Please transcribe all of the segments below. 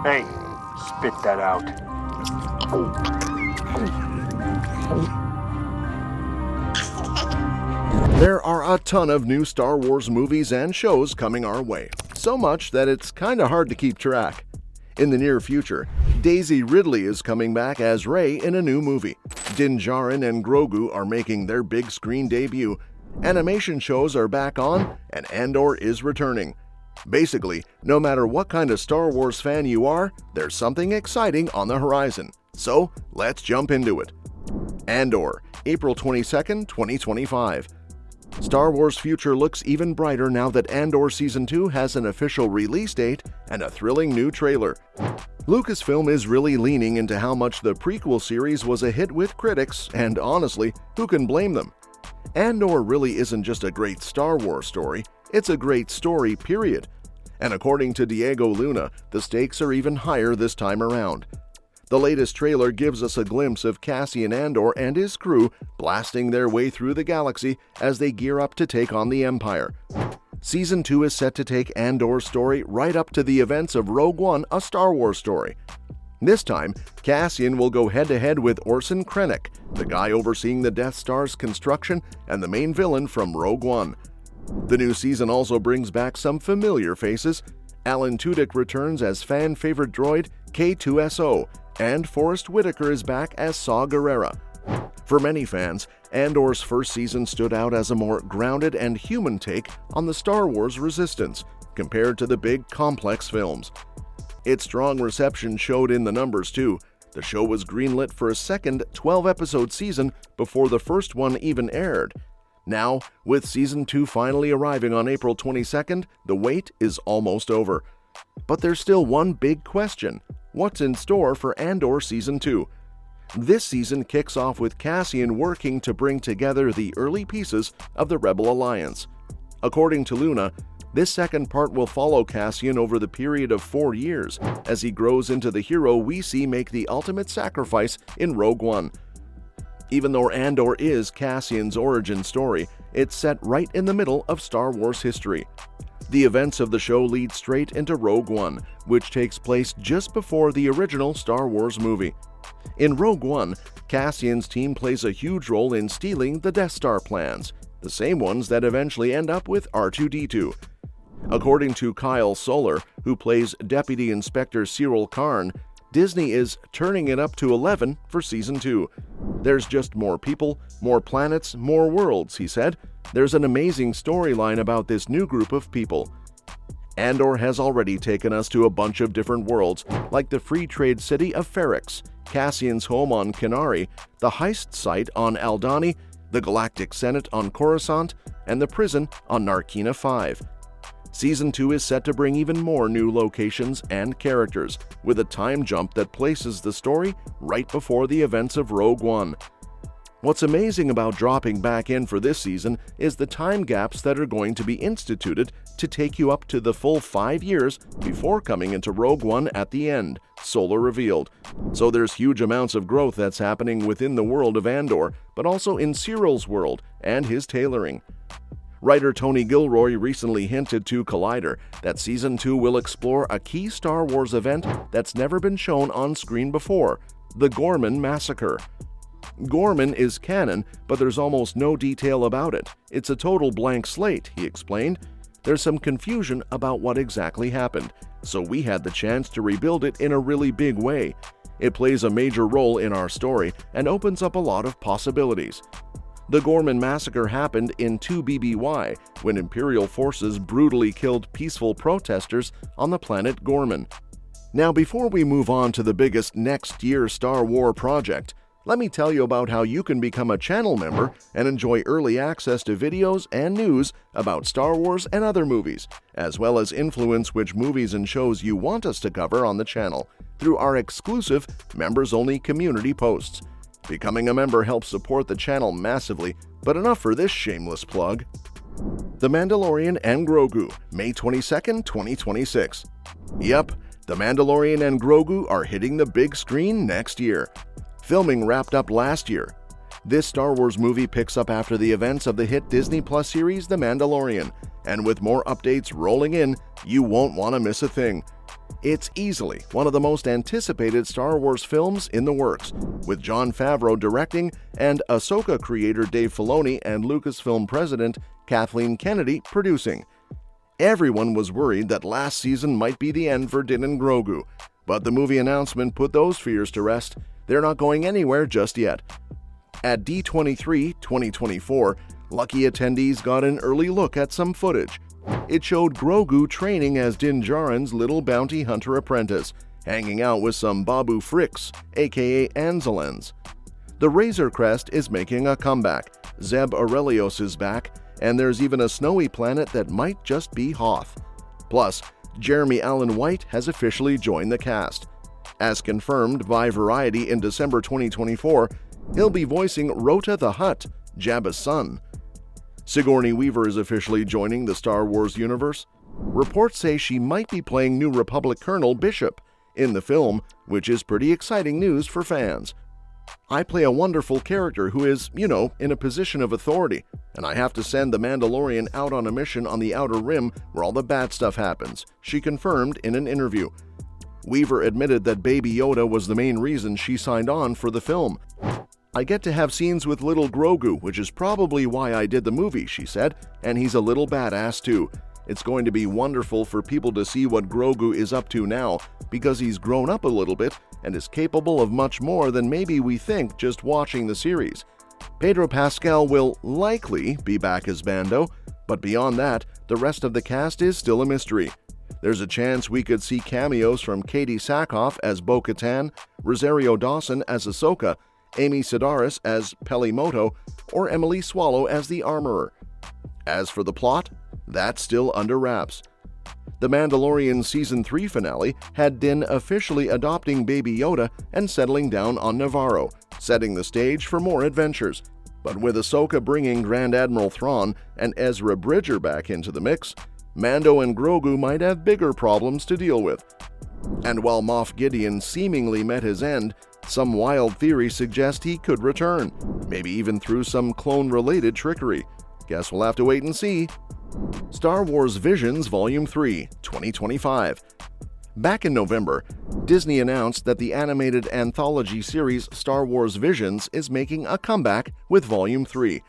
Hey, spit that out. There are a ton of new Star Wars movies and shows coming our way, so much that it's kinda hard to keep track. In the near future, Daisy Ridley is coming back as Rey in a new movie. Din Djarin and Grogu are making their big screen debut. Animation shows are back on, and Andor is returning. Basically, no matter what kind of Star Wars fan you are, there's something exciting on the horizon. So, let's jump into it. Andor, April 22nd, 2025. Star Wars' future looks even brighter now that Andor Season 2 has an official release date and a thrilling new trailer. Lucasfilm is really leaning into how much the prequel series was a hit with critics, and honestly, who can blame them? Andor really isn't just a great Star Wars story, it's a great story, period. And according to Diego Luna, the stakes are even higher this time around. The latest trailer gives us a glimpse of Cassian Andor and his crew blasting their way through the galaxy as they gear up to take on the Empire. Season 2 is set to take Andor's story right up to the events of Rogue One, a Star Wars story. This time, Cassian will go head-to-head with Orson Krennic, the guy overseeing the Death Star's construction and the main villain from Rogue One. The new season also brings back some familiar faces. Alan Tudyk returns as fan-favorite droid K2SO, and Forrest Whitaker is back as Saw Gerrera. For many fans, Andor's first season stood out as a more grounded and human take on the Star Wars resistance, compared to the big, complex films. Its strong reception showed in the numbers too. The show was greenlit for a second 12-episode season before the first one even aired. Now, with Season 2 finally arriving on April 22nd, the wait is almost over. But there's still one big question. What's in store for Andor Season 2? This season kicks off with Cassian working to bring together the early pieces of the Rebel Alliance. According to Luna, this second part will follow Cassian over the period of 4 years as he grows into the hero we see make the ultimate sacrifice in Rogue One. Even though Andor is Cassian's origin story, it's set right in the middle of Star Wars history. The events of the show lead straight into Rogue One, which takes place just before the original Star Wars movie. In Rogue One, Cassian's team plays a huge role in stealing the Death Star plans, the same ones that eventually end up with R2-D2. According to Kyle Soller, who plays Deputy Inspector Cyril Karn, Disney is turning it up to 11 for Season 2. There's just more people, more planets, more worlds, he said. There's an amazing storyline about this new group of people. Andor has already taken us to a bunch of different worlds, like the free trade city of Ferrix, Cassian's home on Kenari, the heist site on Aldhani, the Galactic Senate on Coruscant, and the prison on Narkina 5. Season 2 is set to bring even more new locations and characters, with a time jump that places the story right before the events of Rogue One. What's amazing about dropping back in for this season is the time gaps that are going to be instituted to take you up to the full 5 years before coming into Rogue One at the end, Solar revealed. So there's huge amounts of growth that's happening within the world of Andor, but also in Cyril's world and his tailoring. Writer Tony Gilroy recently hinted to Collider that Season 2 will explore a key Star Wars event that's never been shown on screen before, the Gorman Massacre. Gorman is canon, but there's almost no detail about it. It's a total blank slate, he explained. There's some confusion about what exactly happened, so we had the chance to rebuild it in a really big way. It plays a major role in our story and opens up a lot of possibilities. The Gorman Massacre happened in 2 BBY, when Imperial forces brutally killed peaceful protesters on the planet Gorman. Now, before we move on to the biggest next year Star Wars project, let me tell you about how you can become a channel member and enjoy early access to videos and news about Star Wars and other movies, as well as influence which movies and shows you want us to cover on the channel through our exclusive members-only community posts. Becoming a member helps support the channel massively, but enough for this shameless plug. The Mandalorian and Grogu, May 22nd, 2026. Yep, The Mandalorian and Grogu are hitting the big screen next year. Filming wrapped up last year. This Star Wars movie picks up after the events of the hit Disney Plus series The Mandalorian, and with more updates rolling in, you won't want to miss a thing. It's easily one of the most anticipated Star Wars films in the works, with Jon Favreau directing and Ahsoka creator Dave Filoni and Lucasfilm president Kathleen Kennedy producing. Everyone was worried that last season might be the end for Din and Grogu, but the movie announcement put those fears to rest. They're not going anywhere just yet. At D23 2024, lucky attendees got an early look at some footage. It showed Grogu training as Din Djarin's little bounty hunter apprentice, hanging out with some Babu Fricks, aka Anzalens. The Razor Crest is making a comeback, Zeb Aurelios is back, and there's even a snowy planet that might just be Hoth. Plus, Jeremy Allen White has officially joined the cast. As confirmed by Variety in December 2024, he'll be voicing Rota the Hutt, Jabba's son. Sigourney Weaver is officially joining the Star Wars universe. Reports say she might be playing New Republic Colonel Bishop in the film, which is pretty exciting news for fans. I play a wonderful character who is, in a position of authority, and I have to send the Mandalorian out on a mission on the Outer Rim where all the bad stuff happens, she confirmed in an interview. Weaver admitted that Baby Yoda was the main reason she signed on for the film. I get to have scenes with little Grogu, which is probably why I did the movie, she said, and he's a little badass too. It's going to be wonderful for people to see what Grogu is up to now, because he's grown up a little bit and is capable of much more than maybe we think just watching the series. Pedro Pascal will likely be back as Mando, but beyond that, the rest of the cast is still a mystery. There's a chance we could see cameos from Katie Sackhoff as Bo-Katan, Rosario Dawson as Ahsoka, Amy Sedaris as Pelimoto, or Emily Swallow as the Armorer. As for the plot, that's still under wraps. The Mandalorian Season 3 finale had Din officially adopting Baby Yoda and settling down on Navarro, setting the stage for more adventures. But with Ahsoka bringing Grand Admiral Thrawn and Ezra Bridger back into the mix, Mando and Grogu might have bigger problems to deal with. And while Moff Gideon seemingly met his end, some wild theories suggest he could return, maybe even through some clone-related trickery. Guess we'll have to wait and see. Star Wars Visions Volume 3, 2025. Back in November, Disney announced that the animated anthology series Star Wars Visions is making a comeback with Volume 3.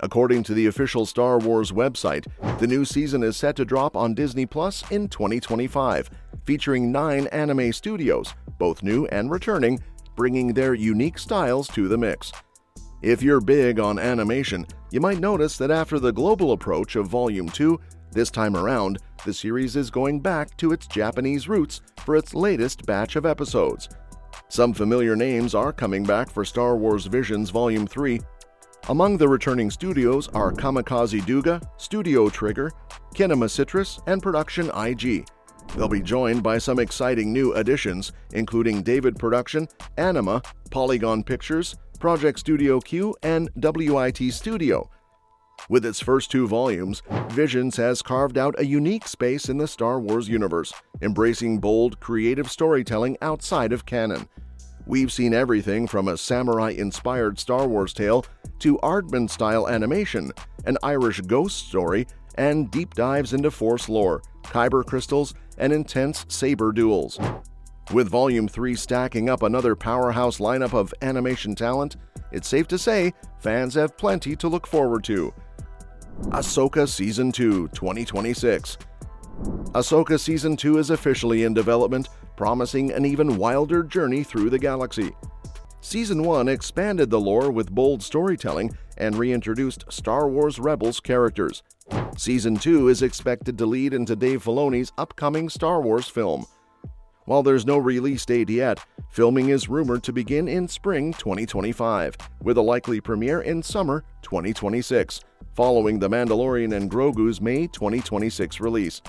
According to the official Star Wars website, the new season is set to drop on Disney Plus in 2025, featuring 9 anime studios, both new and returning, bringing their unique styles to the mix. If you're big on animation, you might notice that after the global approach of Volume 2, this time around, the series is going back to its Japanese roots for its latest batch of episodes. Some familiar names are coming back for Star Wars Visions Volume 3. Among the returning studios are Kamikaze Duga, Studio Trigger, Kinema Citrus, and Production IG. They'll be joined by some exciting new additions, including David Production, Anima, Polygon Pictures, Project Studio Q, and WIT Studio. With its first 2 volumes, Visions has carved out a unique space in the Star Wars universe, embracing bold, creative storytelling outside of canon. We've seen everything from a samurai-inspired Star Wars tale to Aardman-style animation, an Irish ghost story, and deep dives into Force lore, kyber crystals, and intense saber duels. With Volume 3 stacking up another powerhouse lineup of animation talent, it's safe to say fans have plenty to look forward to. Ahsoka Season 2, 2026. Ahsoka Season 2 is officially in development, promising an even wilder journey through the galaxy. Season 1 expanded the lore with bold storytelling and reintroduced Star Wars Rebels characters. Season 2 is expected to lead into Dave Filoni's upcoming Star Wars film. While there's no release date yet, filming is rumored to begin in spring 2025, with a likely premiere in summer 2026, following The Mandalorian and Grogu's May 2026 release.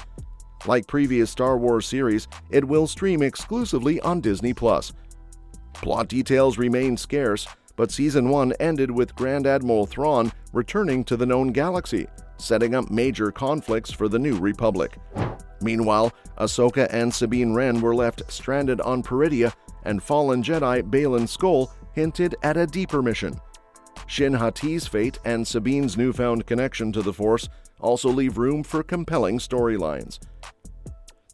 Like previous Star Wars series, it will stream exclusively on Disney+. Plot details remain scarce, but Season 1 ended with Grand Admiral Thrawn returning to the known galaxy, setting up major conflicts for the New Republic. Meanwhile, Ahsoka and Sabine Wren were left stranded on Peridea, and fallen Jedi Baylan Skoll hinted at a deeper mission. Shin Hati's fate and Sabine's newfound connection to the Force also leave room for compelling storylines.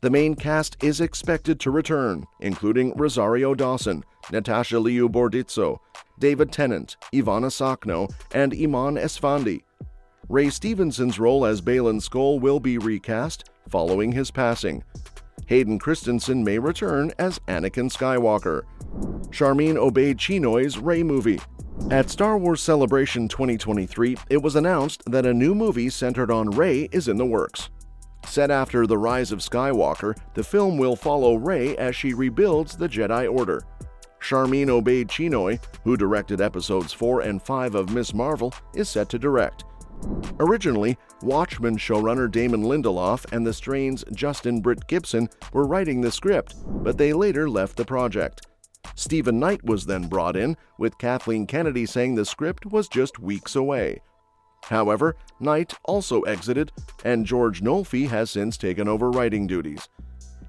The main cast is expected to return, including Rosario Dawson, Natasha Liu Bordizzo, David Tennant, Ivana Sakno, and Iman Esfandi. Ray Stevenson's role as Baylan Skoll will be recast following his passing. Hayden Christensen may return as Anakin Skywalker. Charmin Obaid-Chinoy's Rey movie. At Star Wars Celebration 2023, it was announced that a new movie centered on Rey is in the works. Set after The Rise of Skywalker, the film will follow Rey as she rebuilds the Jedi Order. Charmin Obaid-Chinoy, who directed episodes 4 and 5 of Ms. Marvel, is set to direct. Originally, Watchmen showrunner Damon Lindelof and The Strain's Justin Britt Gibson were writing the script, but they later left the project. Stephen Knight was then brought in, with Kathleen Kennedy saying the script was just weeks away. However, Knight also exited, and George Nolfi has since taken over writing duties.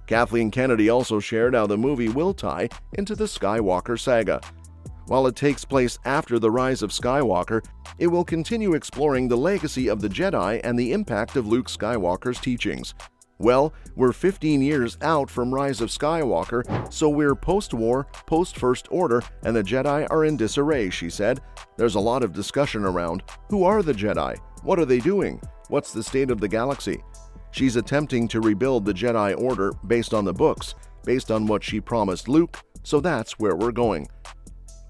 Kathleen Kennedy also shared how the movie will tie into the Skywalker saga. While it takes place after the Rise of Skywalker, it will continue exploring the legacy of the Jedi and the impact of Luke Skywalker's teachings. Well, we're 15 years out from Rise of Skywalker, so we're post-war, post-First Order, and the Jedi are in disarray, she said. There's a lot of discussion around, who are the Jedi? What are they doing? What's the state of the galaxy? She's attempting to rebuild the Jedi Order based on the books, based on what she promised Luke, so that's where we're going.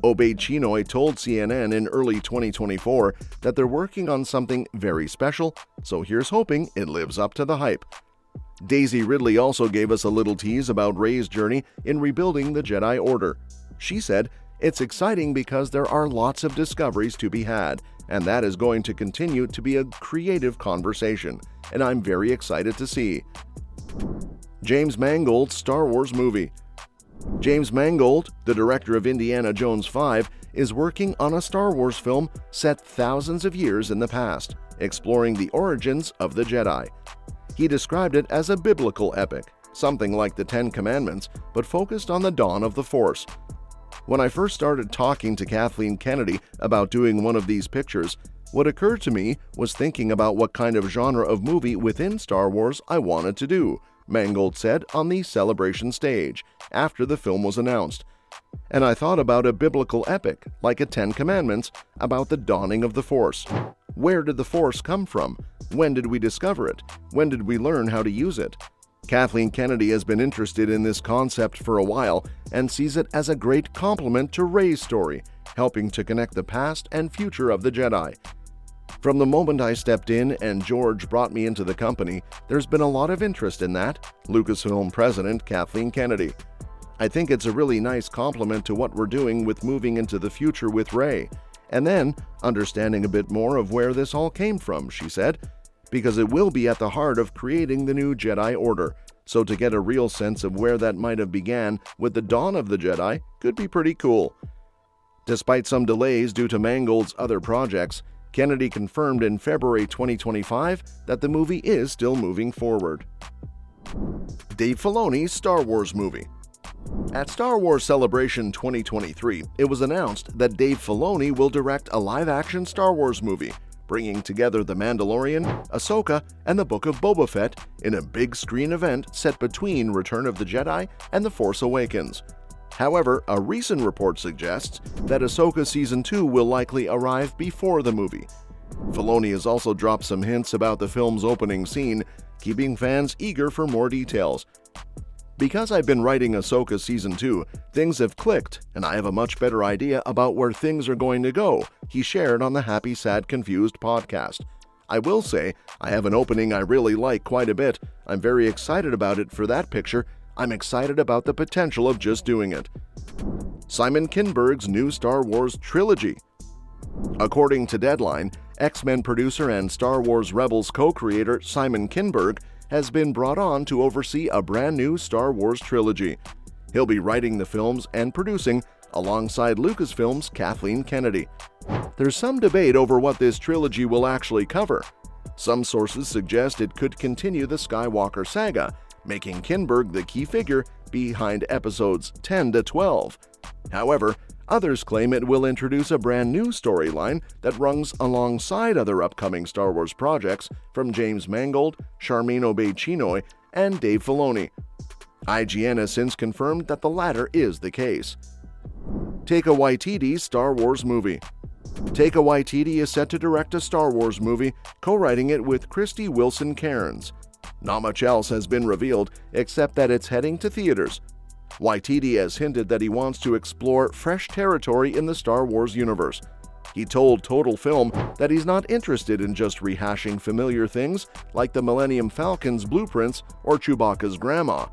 Obaid-Chinoy told CNN in early 2024 that they're working on something very special, so here's hoping it lives up to the hype. Daisy Ridley also gave us a little tease about Rey's journey in rebuilding the Jedi Order. She said, "It's exciting because there are lots of discoveries to be had, and that is going to continue to be a creative conversation, and I'm very excited to see." James Mangold's Star Wars movie. James Mangold, the director of Indiana Jones 5, is working on a Star Wars film set thousands of years in the past, exploring the origins of the Jedi. He described it as a biblical epic, something like the Ten Commandments, but focused on the dawn of the Force. When I first started talking to Kathleen Kennedy about doing one of these pictures, what occurred to me was thinking about what kind of genre of movie within Star Wars I wanted to do, Mangold said on the Celebration stage, after the film was announced. And I thought about a biblical epic, like a Ten Commandments, about the dawning of the Force. Where did the Force come from? When did we discover it? When did we learn how to use it? Kathleen Kennedy has been interested in this concept for a while and sees it as a great complement to Rey's story, helping to connect the past and future of the Jedi. From the moment I stepped in and George brought me into the company, there's been a lot of interest in that, Lucasfilm president Kathleen Kennedy. I think it's a really nice complement to what we're doing with moving into the future with Rey, and then understanding a bit more of where this all came from, she said, because it will be at the heart of creating the new Jedi Order, so to get a real sense of where that might have began with the dawn of the Jedi could be pretty cool. Despite some delays due to Mangold's other projects, Kennedy confirmed in February 2025 that the movie is still moving forward. Dave Filoni's Star Wars movie. At Star Wars Celebration 2023, it was announced that Dave Filoni will direct a live-action Star Wars movie, bringing together The Mandalorian, Ahsoka, and the Book of Boba Fett in a big screen event set between Return of the Jedi and The Force Awakens. However, a recent report suggests that Ahsoka Season 2 will likely arrive before the movie. Filoni has also dropped some hints about the film's opening scene, keeping fans eager for more details. "Because I've been writing Ahsoka Season 2, things have clicked, and I have a much better idea about where things are going to go," he shared on the Happy Sad Confused podcast. "I will say, I have an opening I really like quite a bit. I'm very excited about it for that picture. I'm excited about the potential of just doing it." Simon Kinberg's new Star Wars trilogy. According to Deadline, X-Men producer and Star Wars Rebels co-creator Simon Kinberg has been brought on to oversee a brand new Star Wars trilogy. He'll be writing the films and producing alongside Lucasfilm's Kathleen Kennedy. There's some debate over what this trilogy will actually cover. Some sources suggest it could continue the Skywalker saga, making Kinberg the key figure behind episodes 10 to 12. However, others claim it will introduce a brand new storyline that runs alongside other upcoming Star Wars projects from James Mangold, Charmin Obaid-Chinoy, and Dave Filoni. IGN has since confirmed that the latter is the case. Taika Waititi's Star Wars movie. Taika Waititi is set to direct a Star Wars movie, co-writing it with Krysty Wilson-Cairns. Not much else has been revealed, except that it's heading to theaters. Waititi has hinted that he wants to explore fresh territory in the Star Wars universe. He told Total Film that he's not interested in just rehashing familiar things like the Millennium Falcon's blueprints or Chewbacca's grandma.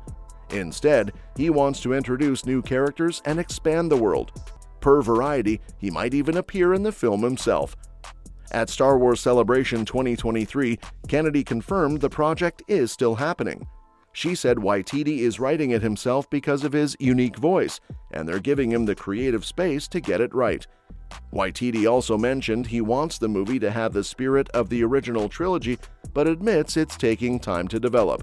Instead, he wants to introduce new characters and expand the world. Per Variety, he might even appear in the film himself. At Star Wars Celebration 2023, Kennedy confirmed the project is still happening. She said Waititi is writing it himself because of his unique voice, and they're giving him the creative space to get it right. Waititi also mentioned he wants the movie to have the spirit of the original trilogy, but admits it's taking time to develop.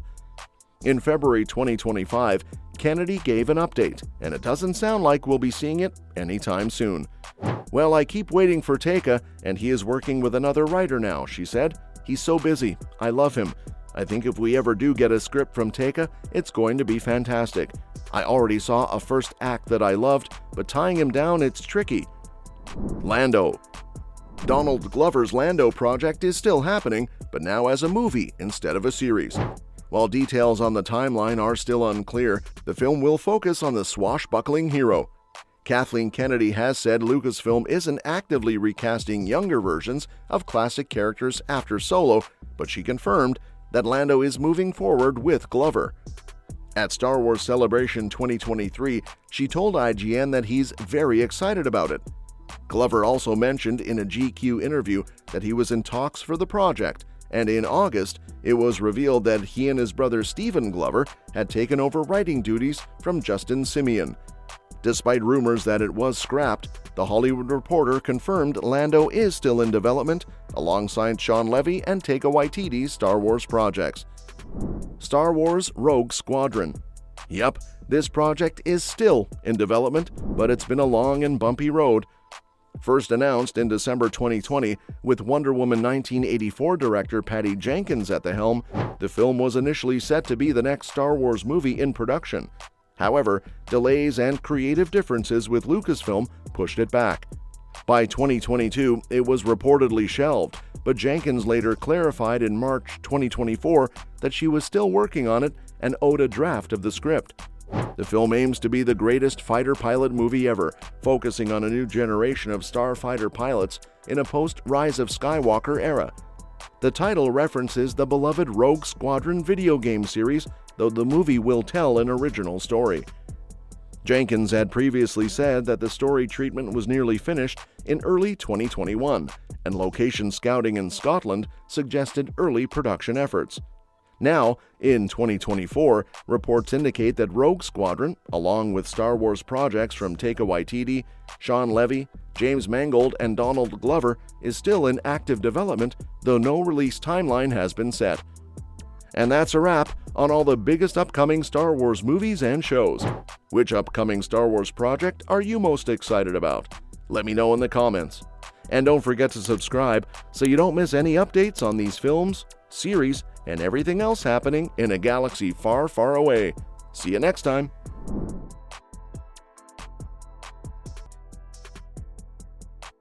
In February 2025, Kennedy gave an update, and it doesn't sound like we'll be seeing it anytime soon. "Well, I keep waiting for Taika, and he is working with another writer now," she said. "He's so busy. I love him. I think if we ever do get a script from Taika, it's going to be fantastic. I already saw a first act that I loved, but tying him down, it's tricky." Lando. Donald Glover's Lando project is still happening, but now as a movie instead of a series. While details on the timeline are still unclear, the film will focus on the swashbuckling hero. Kathleen Kennedy has said Lucasfilm isn't actively recasting younger versions of classic characters after Solo, but she confirmed that Lando is moving forward with Glover. At Star Wars Celebration 2023, she told IGN that he's very excited about it. Glover also mentioned in a GQ interview that he was in talks for the project, and in August, it was revealed that he and his brother Stephen Glover had taken over writing duties from Justin Simien. Despite rumors that it was scrapped, The Hollywood Reporter confirmed Lando is still in development alongside Shawn Levy and Taika Waititi's Star Wars projects. Star Wars Rogue Squadron. Yep, this project is still in development, but it's been a long and bumpy road. First announced in December 2020, with Wonder Woman 1984 director Patty Jenkins at the helm, the film was initially set to be the next Star Wars movie in production. However, delays and creative differences with Lucasfilm pushed it back. By 2022, it was reportedly shelved, but Jenkins later clarified in March 2024 that she was still working on it and owed a draft of the script. The film aims to be the greatest fighter pilot movie ever, focusing on a new generation of starfighter pilots in a post-Rise of Skywalker era. The title references the beloved Rogue Squadron video game series, though the movie will tell an original story. Jenkins had previously said that the story treatment was nearly finished in early 2021, and location scouting in Scotland suggested early production efforts. Now, in 2024, reports indicate that Rogue Squadron, along with Star Wars projects from Taika Waititi, Shawn Levy, James Mangold, and Donald Glover, is still in active development, though no release timeline has been set. And that's a wrap on all the biggest upcoming Star Wars movies and shows. Which upcoming Star Wars project are you most excited about? Let me know in the comments. And don't forget to subscribe so you don't miss any updates on these films, series, and everything else happening in a galaxy far, far away. See you next time.